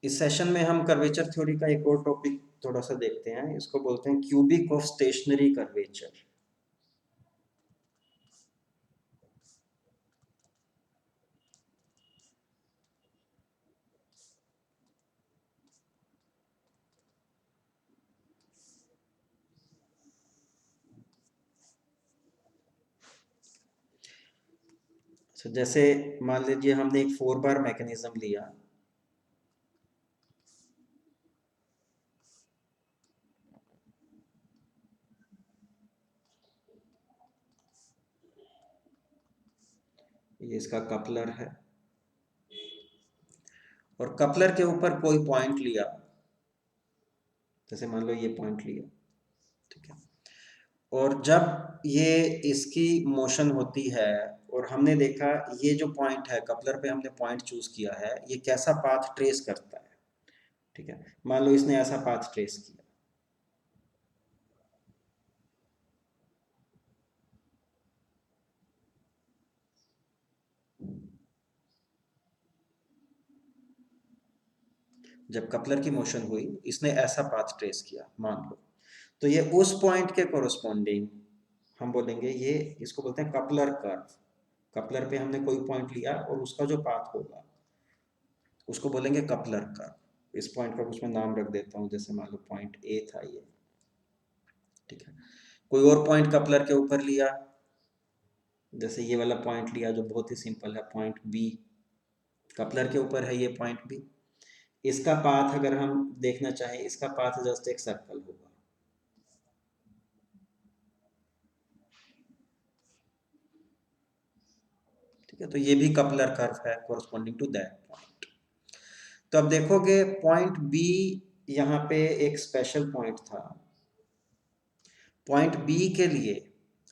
इस सेशन में हम कर्वेचर थ्योरी का एक और टॉपिक थोड़ा सा देखते हैं। इसको बोलते हैं क्यूबिक ऑफ स्टेशनरी कर्वेचर। तो जैसे मान लीजिए हमने एक 4 बार मैकेनिज्म लिया। ये इसका कपलर है और कपलर के ऊपर कोई पॉइंट लिया, जैसे मान लो ये पॉइंट लिया, ठीक है। और जब ये इसकी मोशन होती है और हमने देखा ये जो पॉइंट है कपलर पे, हमने पॉइंट चूज किया है, ये कैसा पाथ ट्रेस करता है, ठीक है। मान लो इसने ऐसा पाथ ट्रेस किया, जब कपलर की मोशन हुई इसने ऐसा पाथ ट्रेस किया मान लो, तो ये उस पॉइंट के कोरस्पॉन्डिंग हम बोलेंगे, ये इसको बोलते हैं कपलर कर्व। कपलर पे हमने कोई पॉइंट लिया और उसका जो पाथ होगा उसको बोलेंगे कपलर कर्व। इस पॉइंट का कुछ मैं नाम रख देता हूँ, जैसे मान लो पॉइंट ए था ये, ठीक है। कोई और पॉइंट कपलर के ऊपर लिया, जैसे ये वाला पॉइंट लिया जो बहुत ही सिंपल है, पॉइंट बी। कपलर के ऊपर है ये पॉइंट बी। इसका पाथ अगर हम देखना चाहें, इसका पाथ जस्ट एक सर्कल होगा, ठीक है। तो ये भी कपलर कर्व है कोरस्पॉन्डिंग टू दैट पॉइंट। तो अब देखोगे पॉइंट बी यहाँ पे एक स्पेशल पॉइंट था। पॉइंट बी के लिए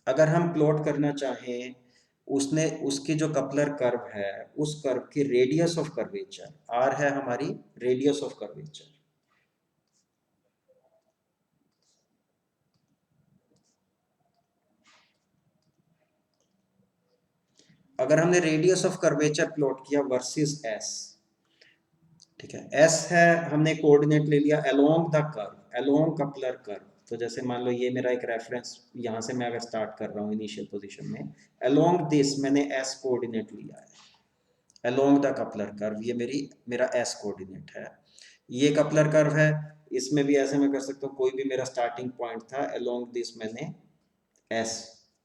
अगर हम प्लॉट करना चाहें, उसने उसकी जो कपलर कर्व है उस कर्व की रेडियस ऑफ कर्वेचर, आर है हमारी रेडियस ऑफ कर्वेचर। अगर हमने रेडियस ऑफ कर्वेचर प्लॉट किया वर्सेस एस, ठीक है। एस है, हमने कोऑर्डिनेट ले लिया along the curve, along coupler curve. तो जैसे मान लो ये मेरा एक रेफरेंस, यहाँ से मैं अगर स्टार्ट कर रहा हूँ इनिशियल पोजीशन में, अलोंग दिस मैंने एस कोऑर्डिनेट लिया है, अलोंग द कपलर कर्व ये मेरा एस कोऑर्डिनेट है। ये कपलर कर्व है, इसमें भी ऐसे मैं कर सकता हूँ, कोई भी मेरा स्टार्टिंग पॉइंट था, अलोंग दिस मैंने एस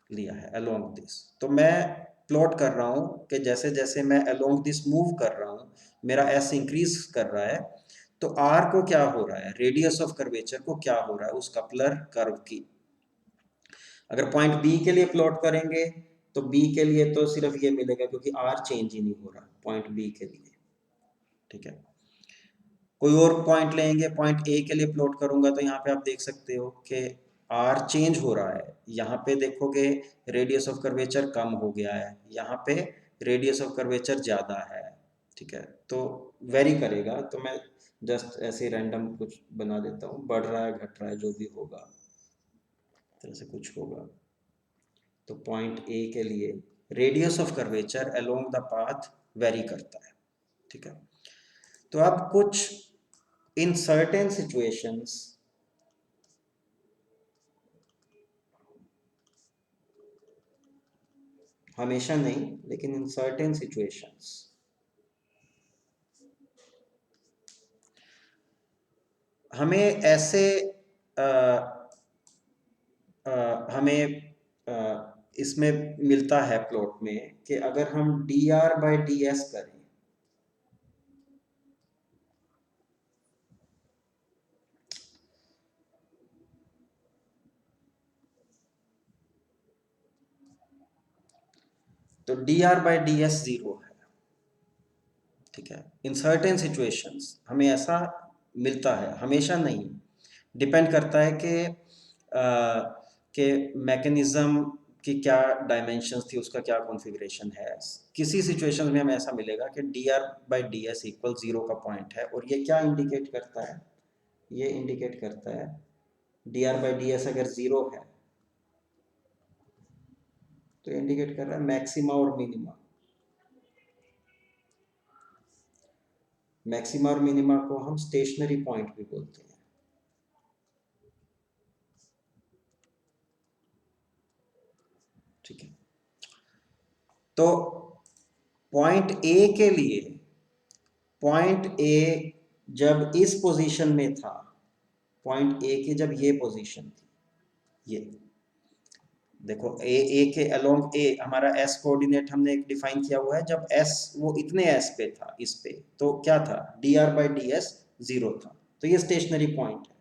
लिया है, अलोंग दिस। तो मैं प्लॉट कर रहा हूँ कि जैसे जैसे मैं अलोंग दिस मूव कर रहा हूँ मेरा एस इंक्रीज कर रहा है, तो आर को क्या हो रहा है, रेडियस ऑफ कर्वेचर को क्या हो रहा है उस कपलर कर्व की। अगर पॉइंट बी के लिए प्लॉट करेंगे तो बी के लिए तो सिर्फ ये मिलेगा क्योंकि आर चेंज ही नहीं हो रहा पॉइंट बी के लिए, ठीक है। कोई और पॉइंट लेंगे, पॉइंट ए के लिए प्लॉट करूंगा तो यहाँ पे आप देख सकते हो कि आर चेंज हो रहा है। यहाँ पे देखोगे रेडियस ऑफ कर्वेचर कम हो गया है, यहाँ पे रेडियस ऑफ कर्वेचर ज़्यादा है, ठीक है। तो वेरी करेगा, तो मैं जस्ट ऐसे रैंडम कुछ बना देता हूँ, बढ़ रहा है घट रहा है जो भी होगा, तरह से कुछ होगा। तो पॉइंट ए के लिए radius of curvature along the path very करता है, ठीक है। तो अब कुछ इन सर्टेन सिचुएशंस हमेशा नहीं, लेकिन इन सर्टेन सिचुएशंस हमें ऐसे आ, हमें इसमें मिलता है प्लॉट में कि अगर हम D R by D S करें, तो D R by D S zero है, ठीक है। इन सर्टेन सिचुएशंस हमें ऐसा मिलता है, हमेशा नहीं, डिपेंड करता है कि मैकेनिज्म की क्या डायमेंशंस थी, उसका क्या कॉन्फ़िगरेशन है। किसी सिचुएशन में हमें ऐसा मिलेगा कि D R by D S equal zero का पॉइंट है, और ये क्या इंडिकेट करता है, ये इंडिकेट करता है D R by D S अगर जीरो है तो इंडिकेट कर रहा है मैक्सिमा और मिनिमा। मैक्सिमा और मिनिमा को हम स्टेशनरी पॉइंट भी बोलते हैं। ठीक है, तो पॉइंट ए के लिए, पॉइंट ए जब इस पोजीशन में था, पॉइंट ए की जब ये पोजीशन थी, ये देखो ए के अलोंग ए हमारा एस कोऑर्डिनेट हमने एक डिफाइन किया हुआ है, जब एस वो इतने एस पे था, इस पे, तो क्या था, D R by D S 0 था, तो ये स्टेशनरी पॉइंट है।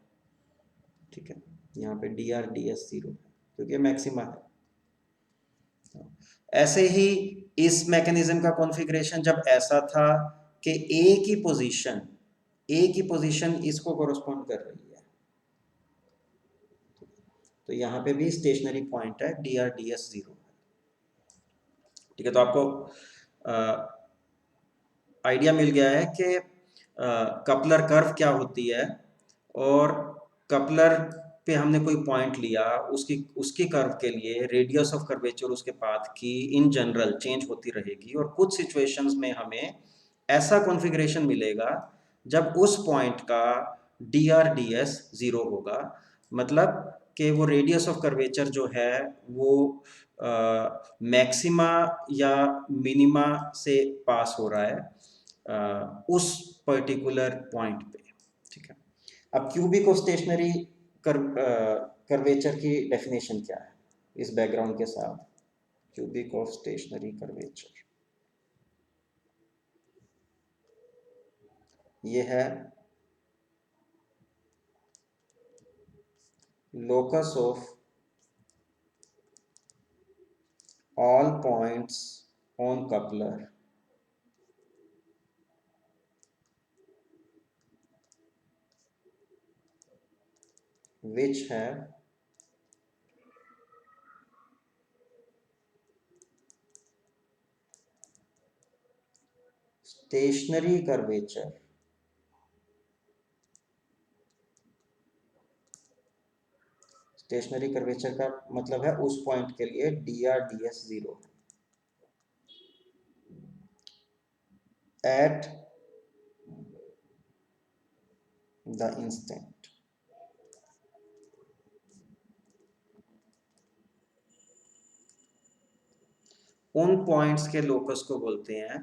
ठीक है, यहाँ पे डी आर डी एस 0 है क्योंकि मैक्सिमा है। ऐसे ही इस मैकेनिज्म का कॉन्फ़िगरेशन जब ऐसा था कि ए की पोजीशन इसको कोरस्पॉन्ड कर रही है, तो यहाँ पे भी स्टेशनरी पॉइंट है, डी आर डी एस 0। ठीक है, तो आपको आइडिया मिल गया है कि कपलर कर्व क्या होती है, और कपलर पे हमने कोई पॉइंट लिया, उसकी कर्व के लिए रेडियस ऑफ कर्वेचर उसके पाथ की इन जनरल चेंज होती रहेगी, और कुछ सिचुएशंस में हमें ऐसा कॉन्फ़िगरेशन मिलेगा जब उस पॉइंट का डी आर डी एस 0 होगा, मतलब कि वो रेडियस ऑफ कर्वेचर जो है वो मैक्सिमा या मिनिमा से पास हो रहा है उस पर्टिकुलर पॉइंट पे। ठीक है, अब क्यूबिक ऑफ स्टेशनरी कर्वेचर की डेफिनेशन क्या है इस बैकग्राउंड के साथ? क्यूबिक ऑफ स्टेशनरी कर्वेचर ये है locus of all points on coupler which have stationary curvature stationary curvature का मतलब है उस पॉइंट के लिए D R D S 0 at the instant. उन पॉइंट्स के लोकस को बोलते हैं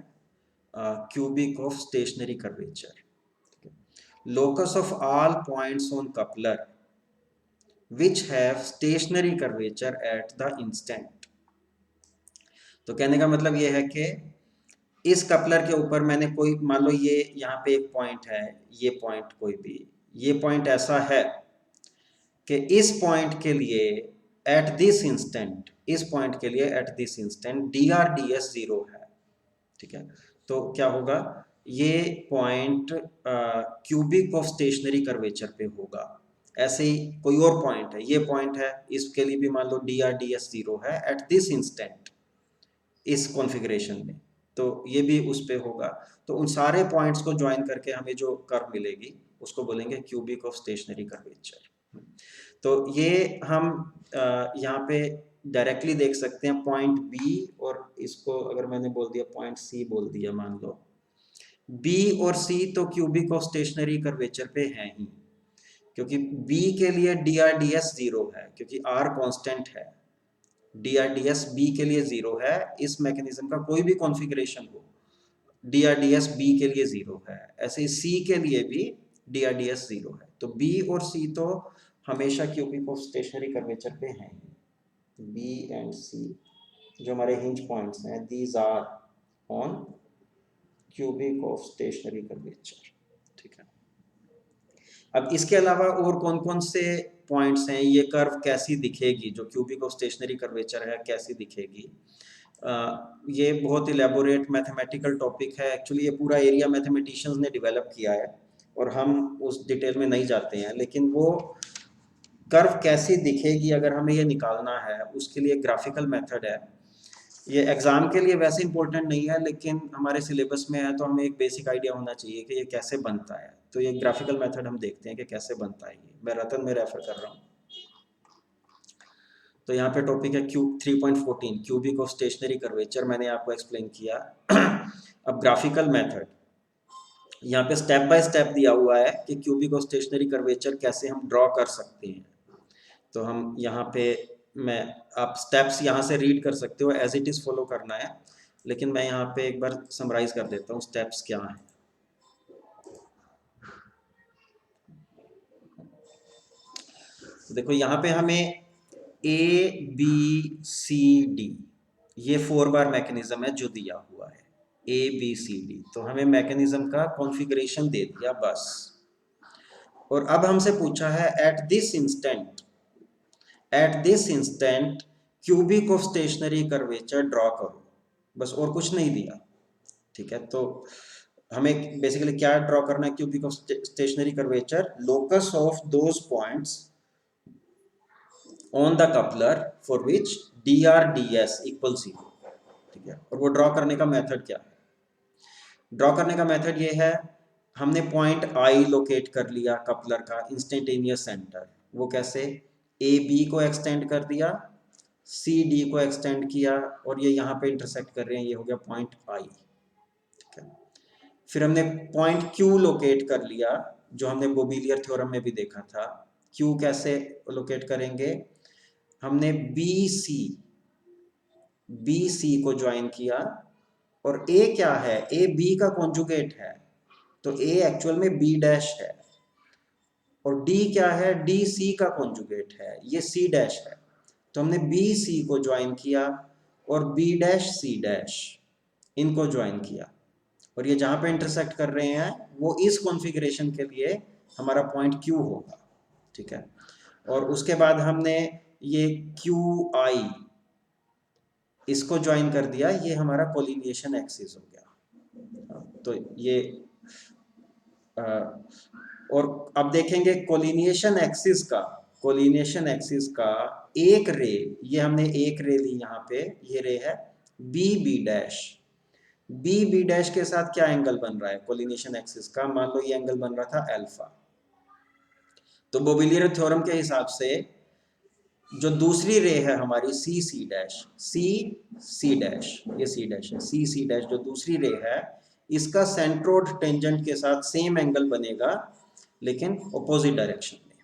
cubic of stationary curvature. Locus of all points on coupler which have stationary curvature at the instant। तो कहने का मतलब ये है कि इस कपलर के ऊपर मैंने कोई, मान लो ये यहाँ पे एक पॉइंट है, ये पॉइंट कोई भी, ये पॉइंट ऐसा है कि इस पॉइंट के लिए एट दिस इंस्टेंट, इस पॉइंट के लिए at this instant D R D S 0 है। ठीक है, तो क्या होगा, ये point cubic of stationary curvature पे होगा। ऐसे ही कोई और पॉइंट है, ये पॉइंट है, इसके लिए भी मान लो डी आर डी एस 0 है एट दिस इंस्टेंट इस कॉन्फ़िगरेशन में, तो ये भी उस पे होगा। तो उन सारे पॉइंट्स को ज्वाइन करके हमें जो कर्व मिलेगी उसको बोलेंगे क्यूबिक ऑफ स्टेशनरी कर्वेचर। तो ये हम यहाँ पे डायरेक्टली देख सकते हैं पॉइंट बी, और इसको अगर मैंने बोल दिया पॉइंट सी बोल दिया, मान लो बी और सी तो क्यूबिक ऑफ स्टेशनरी कर्वेचर पे हैं ही, क्योंकि बी के लिए डी आर डी एस 0 है, क्योंकि आर कांस्टेंट है, D R D S B के लिए 0 है। इस मैकेनिज्म का कोई भी कॉन्फ़िगरेशन हो, D R D S B के लिए 0 है। ऐसे ही सी के लिए भी डी आर डी एस 0 है। तो बी और सी तो हमेशा क्यूबिक ऑफ स्टेशनरी कर्वेचर पे हैं। बी एंड सी जो हमारे हिंज पॉइंट्स हैं, these are on cubic of stationary curvature. ठीक है, अब इसके अलावा और कौन कौन से पॉइंट्स हैं, ये कर्व कैसी दिखेगी, जो क्यूबिक ऑफ स्टेशनरी कर्वेचर है कैसी दिखेगी? ये बहुत इलेबोरेट मैथमेटिकल टॉपिक है एक्चुअली, ये पूरा एरिया मैथमेटिशियंस ने डेवलप किया है और हम उस डिटेल में नहीं जाते हैं, लेकिन वो कर्व कैसी दिखेगी अगर हमें ये निकालना है, उसके लिए ग्राफिकल मेथड है। ये एग्जाम के लिए वैसे इंपॉर्टेंट नहीं है, लेकिन हमारे सिलेबस में है तो हमें एक बेसिक आइडिया होना चाहिए कि ये कैसे बनता है। तो ये ग्राफिकल मेथड हम देखते हैं कि कैसे बनता है। ये मैं रतन में रेफर कर रहा हूँ। तो यहाँ पे टॉपिक है 3.14 क्यूबिक ऑफ स्टेशनरी कर्वेचर, मैंने आपको एक्सप्लेन किया। अब ग्राफिकल मेथड, यहाँ पे स्टेप बाय स्टेप दिया हुआ है कि क्यूबिक और स्टेशनरी कर्वेचर कैसे हम ड्रॉ कर सकते हैं। तो हम यहाँ पे मैं आप स्टेप्स यहाँ से रीड कर सकते हो, एज इट इज फॉलो करना है, लेकिन मैं यहाँ पे एक बार समराइज कर देता हूँ स्टेप्स क्या हैं। तो देखो यहाँ पे हमें ABCD ये 4 बार मैकेनिज्म है जो दिया हुआ है, ABCD। तो हमें मैकेनिज्म का कॉन्फ़िगरेशन दे दिया बस, और अब हमसे पूछा है at this instant cubic of stationary curvature draw करो, बस और कुछ नहीं दिया। ठीक है, तो हमें बेसिकली क्या ड्रॉ करना है, cubic of stationary curvature, locus of those points on the coupler for which DRDS equal 0। ठीक है, और वो ड्रॉ करने का मेथड क्या है? ड्रॉ करने का मेथड ये है, हमने पॉइंट आई लोकेट कर लिया कपलर का इंस्टेंटेनियस सेंटर। वो कैसे? AB को एक्सटेंड कर दिया, CD को एक्सटेंड किया, और ये यहाँ पे इंटरसेक्ट कर रहे हैं, ये हो गया पॉइंट आई। ठीक है, फिर हमने पॉइंट Q लोकेट कर लिया, जो हमने बोबिलियर थ्योरम में भी देखा था। Q कैसे लोकेट करेंगे? हमने BC को ज्वाइन किया, और A क्या है? A B का कॉन्जुगेट है, तो A एक्चुअल में B डैश है, और D क्या है? D C का कॉन्जुगेट है, ये C डैश है। तो हमने BC को ज्वाइन किया और B डैश C डैश इनको ज्वाइन किया, और ये जहां पे इंटरसेक्ट कर रहे हैं वो इस कॉन्फ़िगरेशन के लिए हमारा पॉइंट Q होगा। ठीक है, और उसके बाद हमने ये QI इसको ज्वाइन कर दिया, ये हमारा कोलिनिएशन एक्सिस हो गया। तो ये और अब देखेंगे कोलिनिएशन एक्सिस का एक रे, ये हमने एक रे ली यहाँ पे, ये रे है BB डैश। BB डैश के साथ क्या एंगल बन रहा है कोलिनिएशन एक्सिस का? मान लो ये एंगल बन रहा था अल्फा। तो बोबिलियर थ्योरम के हिसाब से जो दूसरी रे है हमारी CC डैश, C डैश, ये C डैश है, C डैश जो दूसरी रे है, इसका सेंट्रोइड टेंजेंट के साथ सेम एंगल बनेगा, लेकिन अपोजिट डायरेक्शन में।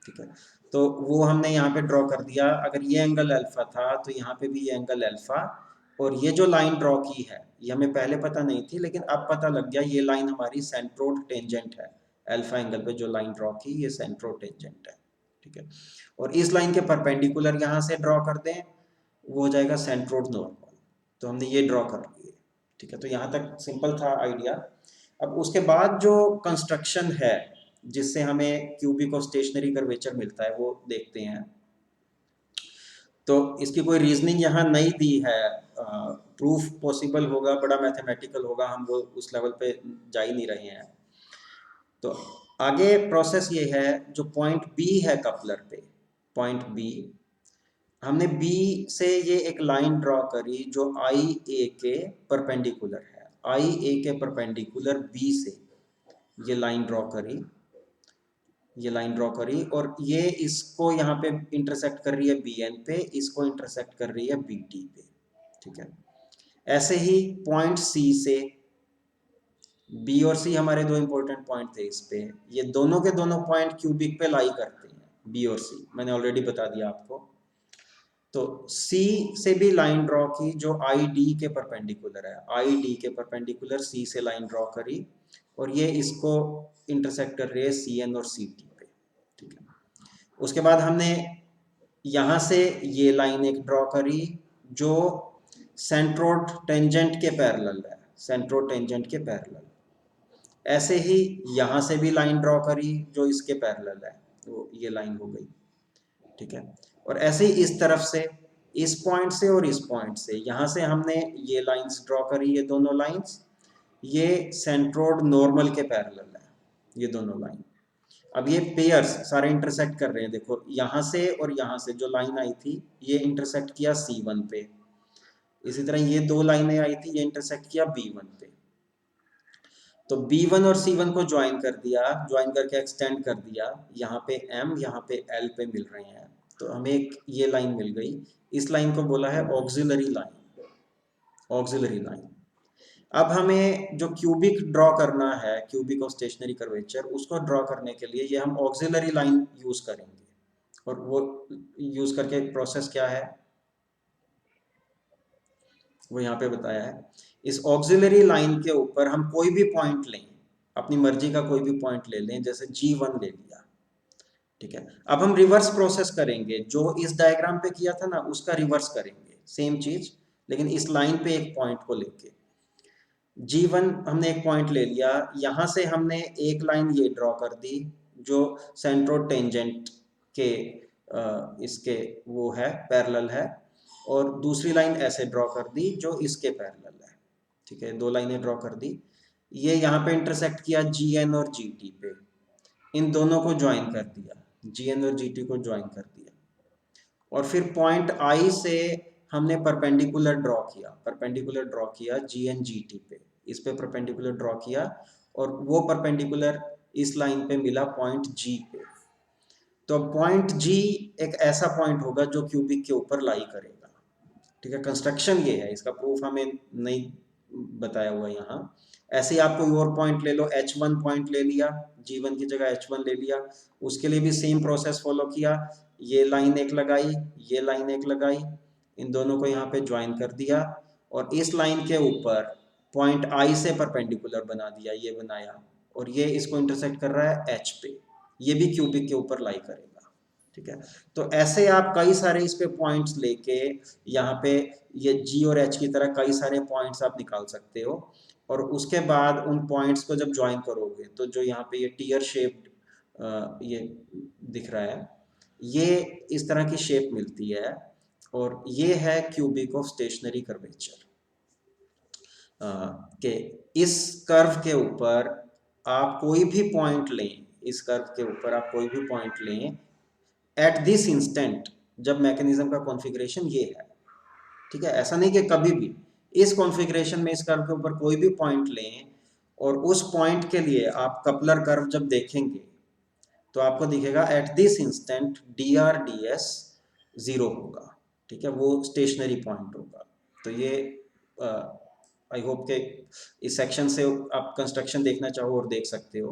ठीक है, तो वो हमने यहाँ पे ड्रॉ कर दिया। अगर ये एंगल अल्फा था तो यहाँ पे भी ये एंगल अल्फा, और ये जो लाइन ड्रॉ की है ये हमें पहले पता नहीं थी, लेकिन अब पता लग गया, ये लाइन हमारी सेंट्रोइड टेंजेंट है। अल्फा एंगल पे जो लाइन ड्रॉ की, ये सेंट्रोइड टेंजेंट है। ठीक है, और इस लाइन के परपेंडिकुलर यहाँ से ड्रॉ कर दें, वो हो जाएगा सेंट्रोइड नॉर्मल। तो हमने ये ड्रॉ कर लिए। ठीक है, तो यहाँ तक सिंपल था आइडिया। अब उसके बाद जो कंस्ट्रक्शन है जिससे हमें क्यूबिक और स्टेशनरी कर्वेचर मिलता है वो देखते हैं। तो इसकी कोई रीजनिंग यहाँ नहीं दी है, प्रूफ पॉसिबल होगा, बड़ा मैथमेटिकल होगा, हम वो उस लेवल पे जा ही नहीं रहे हैं। तो आगे प्रोसेस ये है, जो पॉइंट B है कपलर पे, पॉइंट B, हमने B से ये एक लाइन ड्रॉ करी जो IA के परपेंडिकुलर है, IA के परपेंडिकुलर B से ये लाइन ड्रॉ करी, ये लाइन ड्रॉ करी, और ये इसको यहाँ पे इंटरसेक्ट कर रही है BN पे, इसको इंटरसेक्ट कर रही है BT पे। ठीक है, ऐसे ही पॉइंट C से, B और C हमारे दो इंपॉर्टेंट पॉइंट थे इस पे, ये दोनों के दोनों पॉइंट क्यूबिक पे लाई करते हैं, B और C मैंने ऑलरेडी बता दिया आपको। तो C से भी लाइन ड्रॉ की जो ID के परपेंडिकुलर है, ID के परपेंडिकुलर C से लाइन ड्रॉ करी, और ये इसको इंटरसेक्ट कर रही है CN और CT पे। ठीक है, उसके बाद हमने यहाँ से ये लाइन एक ड्रॉ करी जो सेंट्रोइड टेंजेंट के पैरेलल है, सेंट्रोइड टेंजेंट के पैरेलल। ऐसे ही यहाँ से भी लाइन ड्रॉ करी जो इसके पैरेलल है, तो ये लाइन हो गई। ठीक है, और ऐसे ही इस तरफ से, इस पॉइंट से और इस पॉइंट से, यहाँ से हमने ये लाइंस ड्रॉ करी, ये दोनों लाइंस, ये सेंट्रोइड नॉर्मल के पैरेलल है, ये दोनों लाइन। अब ये पेयर्स सारे इंटरसेक्ट कर रहे हैं, देखो यहाँ से और यहाँ से जो लाइन आई थी ये इंटरसेक्ट किया C1 पे, इसी तरह ये दो लाइनें आई थी, ये इंटरसेक्ट किया B1 पे। तो B1 और C1 को ज्वाइन कर दिया, ज्वाइन करके एक्सटेंड कर दिया, यहाँ पे M यहाँ पे L पे मिल रहे हैं, तो हमें एक ये लाइन मिल गई। इस लाइन को बोला है ऑक्सिलरी लाइन, ऑक्सिलरी लाइन। अब हमें जो क्यूबिक ड्रॉ करना है, क्यूबिक ऑफ स्टेशनरी कर्वेचर, उसको ड्रॉ करने के लिए ये हम ऑक्सिलरी लाइन यूज करेंगे। और वो यूज करके प्रोसेस क्या है वो यहाँ पे बताया है। इस ऑक्सिलरी लाइन के ऊपर हम कोई भी पॉइंट लें, अपनी मर्जी का कोई भी पॉइंट ले लें, जैसे G1 ले लिया, ठीक है। अब हम रिवर्स प्रोसेस करेंगे, जो इस डायग्राम पे किया था ना उसका रिवर्स करेंगे, सेम चीज लेकिन इस लाइन पे एक पॉइंट को लेके। G1 हमने एक पॉइंट ले लिया, यहां से हमने एक लाइन ये ड्रॉ कर दी जो सेंट्रो टेंजेंट के इसके वो है, पैरेलल है, और दूसरी लाइन ऐसे ड्रॉ कर दी जो इसके पैरेलल है, ठीक है। दो लाइनें ड्रॉ कर दी, ये यहाँ पे इंटरसेक्ट किया GN और GT पे, इन दोनों को ज्वाइन कर दिया, GN और GT को ज्वाइन कर दिया, और फिर पॉइंट I से हमने परपेंडिकुलर ड्रॉ किया GN/GT पे, इस पे परपेंडिकुलर ड्रॉ किया, और वो परपेंडिकुलर इस लाइन पे मिला पॉइंट G पे। तो पॉइंट G एक ऐसा पॉइंट होगा जो क्यूबिक के ऊपर लाई करेगा, ठीक है। कंस्ट्रक्शन ये है, इसका प्रूफ हमें नहीं बताया हुआ यहाँ। ऐसे ही आप कोई और पॉइंट ले लो, H1 पॉइंट ले लिया, G1 की जगह H1 ले लिया, उसके लिए भी सेम प्रोसेस फॉलो किया, ये लाइन एक लगाई, ये लाइन एक लगाई, इन दोनों को यहाँ पे ज्वाइन कर दिया, और इस लाइन के ऊपर पॉइंट I से परपेंडिकुलर बना दिया, ये बनाया, और ये इसको इंटरसेक्ट कर रहा है H पे, ये भी क्यूबिक के ऊपर लाई करेगा, ठीक है। तो ऐसे आप कई सारे इस पे पॉइंट्स लेके यहाँ पे ये G और H की तरह कई सारे पॉइंट्स आप निकाल सकते हो, और उसके बाद उन पॉइंट्स को जब ज्वाइन करोगे तो जो यहाँ पे ये टीयर शेप्ड ये दिख रहा है, ये इस तरह की शेप मिलती है, और ये है क्यूबिक ऑफ स्टेशनरी कर्वेचर। के इस कर्व के ऊपर आप कोई भी पॉइंट लें, इस कर्व के ऊपर आप कोई भी पॉइंट लें एट दिस इंस्टेंट, जब मैकेनिज्म का कॉन्फ़िगरेशन ये है, ठीक है। ऐसा नहीं कि कभी भी इस कॉन्फ़िगरेशन में इस कर्व के ऊपर कोई भी पॉइंट लें, और उस पॉइंट के लिए आप कपलर कर्व जब देखेंगे तो आपको दिखेगा एट दिस इंस्टेंट DRDS 0 होगा, ठीक है, वो स्टेशनरी पॉइंट होगा। तो ये आई होप के इस सेक्शन से आप कंस्ट्रक्शन देखना चाहो और देख सकते हो,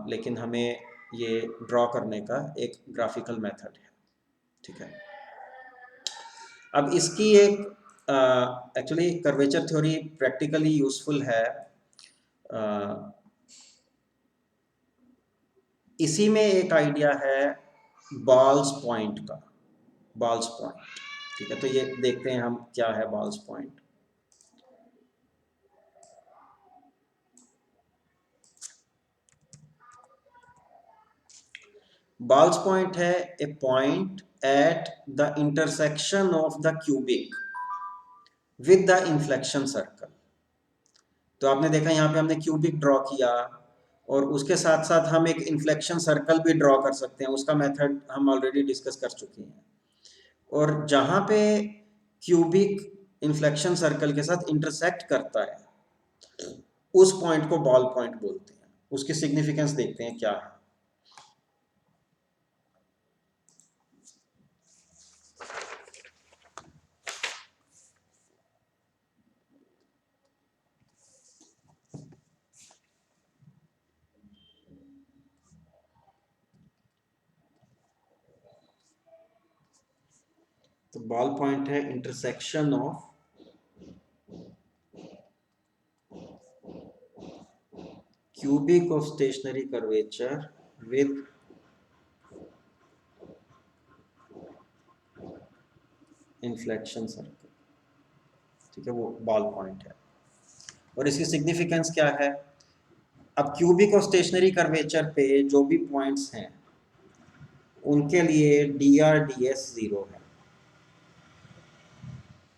लेकिन हमें ये ड्रॉ करने का एक ग्राफिकल मेथड है, ठीक है। अब इसकी एक actually curvature theory practically useful है, इसी में एक आइडिया है बॉल्स पॉइंट का, बॉल्स पॉइंट, ठीक है। तो ये देखते हैं हम क्या है बॉल्स पॉइंट। बॉल्स पॉइंट है a point at the intersection of the cubic with the inflection circle. तो आपने देखा यहाँ पे हमने क्यूबिक ड्रॉ किया, और उसके साथ साथ हम एक इन्फ्लेक्शन सर्कल भी ड्रॉ कर सकते हैं, उसका मेथड हम ऑलरेडी डिस्कस कर चुके हैं। और जहाँ पे क्यूबिक इन्फ्लेक्शन सर्कल के साथ इंटरसेक्ट करता है उस पॉइंट को बॉल पॉइंट बोलते हैं। उसकी सिग्निफिकेंस देखते हैं क्या है। तो बॉल पॉइंट है intersection of cubic of stationary curvature with inflection circle, ठीक है, वो बॉल पॉइंट है। और इसकी सिग्निफिकेंस क्या है? अब क्यूबिक और स्टेशनरी कर्वेचर पे जो भी पॉइंट्स हैं उनके लिए DRDS 0 है,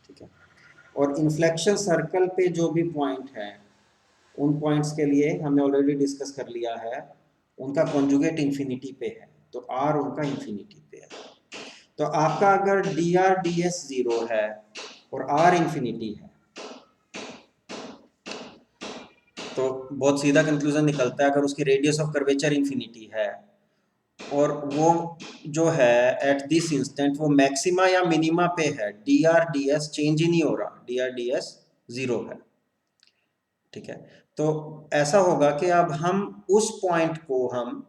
ठीक है। और इन्फ्लेक्शन सर्कल पे जो भी पॉइंट है उन पॉइंट्स के लिए हमने ऑलरेडी डिस्कस कर लिया है, उनका कॉन्जुगेट इंफिनिटी पे है, तो R उनका इंफिनिटी पे है। तो आपका अगर DRDS 0 है और R इंफिनिटी है तो बहुत सीधा कंक्लूजन निकलता है, अगर उसकी रेडियस ऑफ कर्वेचर इंफिनिटी है और वो जो है एट दिस इंस्टेंट वो मैक्सिमा या मिनिमा पे है, DRDS चेंज ही नहीं हो रहा, DRDS 0 है, ठीक है। तो ऐसा होगा कि अब हम उस पॉइंट को हम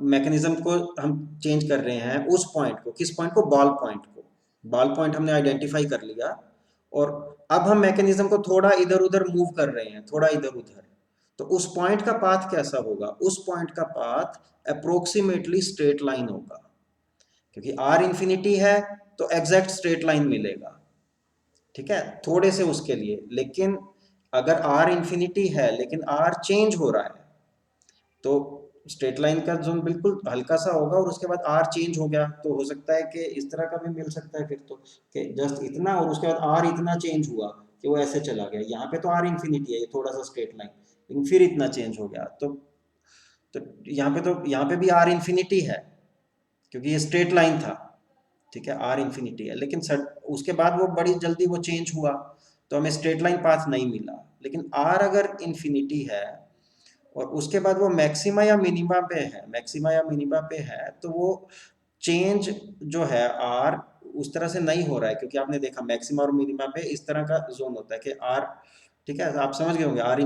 मैकेनिज्म को हम चेंज कर रहे हैं, उस पॉइंट को, किस पॉइंट को, बॉल पॉइंट को। बॉल पॉइंट हमने आइडेंटिफाई कर लिया और अब हम मैकेनिज्म को थोड़ा इधर उधर मूव कर रहे हैं, थोड़ा इधर उधर। तो उस पॉइंट का पाथ कैसा होगा? उस पॉइंट का पाथ अप्रोक्सीमेटली स्ट्रेट लाइन होगा, क्योंकि आर इंफिनिटी है तो एग्जैक्ट स्ट्रेट लाइन मिलेगा। ठीक है, थोड़े से उसके लिए। लेकिन अगर आर इंफिनिटी है लेकिन आर चेंज हो रहा है, तो स्ट्रेट लाइन का जोन बिल्कुल हल्का सा होगा और उसके बाद आर चेंज हो गया तो हो सकता है कि इस तरह का भी मिल सकता है फिर तो, कि जस्ट इतना और उसके बाद आर इतना चेंज हुआ कि वो ऐसे चला गया। यहाँ पे तो आर इंफिनिटी है, ये थोड़ा सा स्ट्रेट लाइन, लेकिन फिर इतना चेंज हो गया। तो यहाँ पे भी आर इंफिनिटी है क्योंकि ये स्ट्रेट लाइन था। ठीक है, आर इंफिनिटी है, लेकिन उसके बाद वो बड़ी जल्दी वो चेंज हुआ तो हमें स्ट्रेट लाइन पाथ नहीं मिला। लेकिन आर अगर इंफिनिटी है और उसके बाद वो मैक्सिमा या मिनिमा पे है, मैक्सिमा या मिनिमा पे है, तो वो चेंज जो है आर उस तरह से नहीं हो रहा है, क्योंकि आपने देखा मैक्सिमा और मिनिमा पे इस तरह का जोन होता है कि आर, ठीक है, आप समझ गए होंगे, आर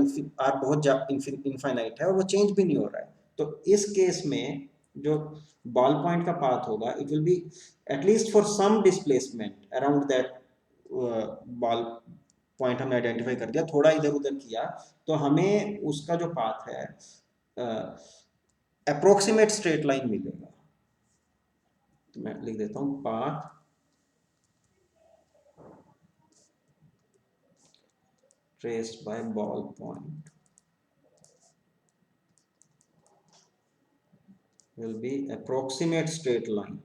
बहुत इनफाइनाइट है और वो चेंज भी नहीं हो रहा है। तो इस केस में जो बॉल पॉइंट का पाथ होगा, it will be at least for some displacement around that ball point हमने आइडेंटिफाई कर दिया, थोड़ा इधर उधर किया तो हमें उसका जो पाथ है अप्रोक्सीमेट स्ट्रेट लाइन मिलेगा। तो मैं लिख देता हूं, path traced by ball point will be approximate straight line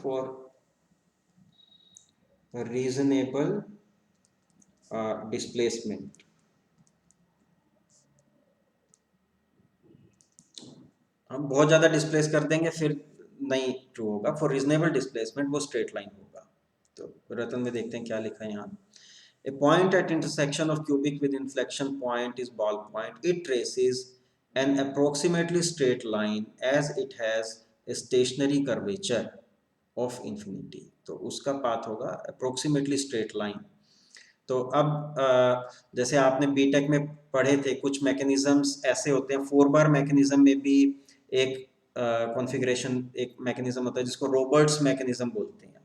for a reasonable displacement। हम बहुत ज्यादा डिस्प्लेस कर देंगे फिर नहीं ट्रू होगा। फॉर रीजनेबल डिस्प्लेसमेंट वो स्ट्रेट लाइन होगा। तो रतन में देखते हैं क्या लिखा है यहाँ। A point at intersection of cubic with inflection point is ball point. It traces an approximately straight line as it has a stationary curvature of infinity। तो उसका पाथ होगा approximately straight line। तो अब जैसे आपने बीटेक में पढ़े थे, कुछ मैकेनिज्म्स ऐसे होते हैं, 4 बार मैकेनिज्म में भी एक कॉन्फ़िगरेशन, एक मैकेनिज्म होता है जिसको रोबर्ट्स मैकेनिज्म बोलते हैं।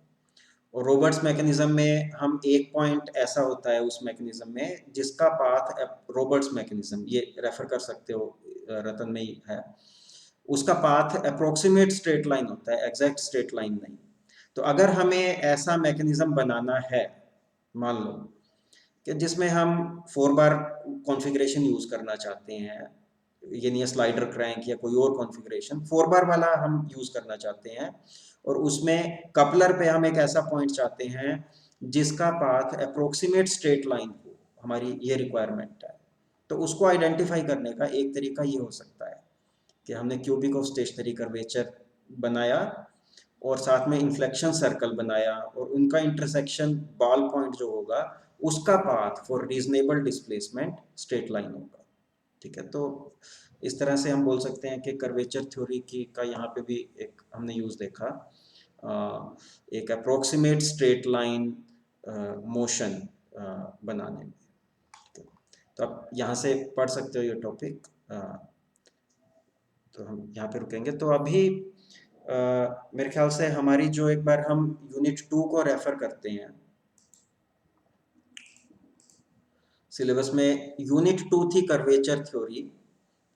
और रोबर्ट्स मैकेनिज्म में हम एक पॉइंट ऐसा होता है उस मैकेनिज्म में जिसका पाथ, रोबर्ट्स मैकेनिज्म ये रेफर कर सकते हो, रतन में ही है, उसका पाथ अप्रोक्सीमेट स्ट्रेट लाइन होता है, एग्जैक्ट स्ट्रेट लाइन नहीं। तो अगर हमें ऐसा मैकेनिज्म बनाना है, मान लो कि जिसमें हम 4 बार कॉन्फ़िगरेशन यूज करना चाहते हैं, ये नहीं है स्लाइडर क्रैंक या कोई और कॉन्फ़िगरेशन, 4 बार वाला हम यूज करना चाहते हैं, और उसमें कपलर पे हम एक ऐसा पॉइंट चाहते हैं जिसका पाथ अप्रोक्सीमेट स्ट्रेट लाइन हो, हमारी ये रिक्वायरमेंट है। तो उसको आइडेंटिफाई करने का एक तरीका ये हो सकता है कि हमने क्यूबिक ऑफ स्टेशनरी कर्वेचर बनाया और साथ में इन्फ्लेक्शन सर्कल बनाया और उनका इंटरसेक्शन बॉल पॉइंट जो होगा उसका path for reasonable displacement straight line होगा। ठीक है, तो इस तरह से हम बोल सकते हैं कि कर्वेचर थ्योरी की का यहाँ पे भी एक हमने यूज देखा, एक अप्रोक्सीमेट स्ट्रेट लाइन मोशन बनाने में। तो आप यहाँ से पढ़ सकते हो ये टॉपिक। तो हम यहाँ पे रुकेंगे। तो अभी मेरे ख्याल से हमारी जो, एक बार हम यूनिट 2 को रेफर करते हैं, सिलेबस में यूनिट 2 थी कर्वेचर थ्योरी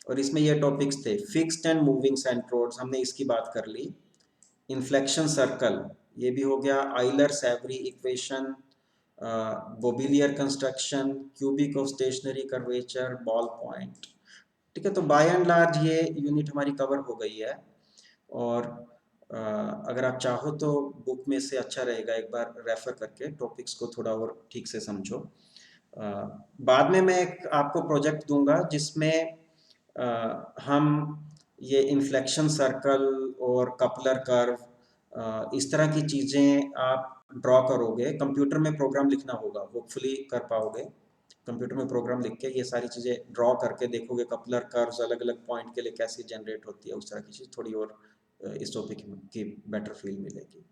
और इसमें ये टॉपिक्स थे, फिक्स्ड एंड मूविंग सेंट्रोइड्स, हमने इसकी बात कर ली, इन्फ्लेक्शन सर्कल ये भी हो गया, Euler Savary equation, Bobillier construction, cubic of stationary curvature, ball point. ठीक है, तो बाय एंड लार्ज ये यूनिट हमारी कवर हो गई है। और अगर आप चाहो तो बुक में से अच्छा रहेगा एक बार रेफर करके टॉपिक्स को थोड़ा और ठीक से समझो। बाद में मैं एक आपको प्रोजेक्ट दूंगा जिसमें हम ये इन्फ्लेक्शन सर्कल और कपलर कर्व, इस तरह की चीज़ें आप ड्रॉ करोगे, कंप्यूटर में प्रोग्राम लिखना होगा, होपफुली कर पाओगे। कंप्यूटर में प्रोग्राम लिख के ये सारी चीज़ें ड्रॉ करके देखोगे, कपलर कर्व्स अलग अलग पॉइंट के लिए कैसे जनरेट होती है, उस तरह की चीज़ थोड़ी और इस टॉपिक की बेटर फील मिलेगी।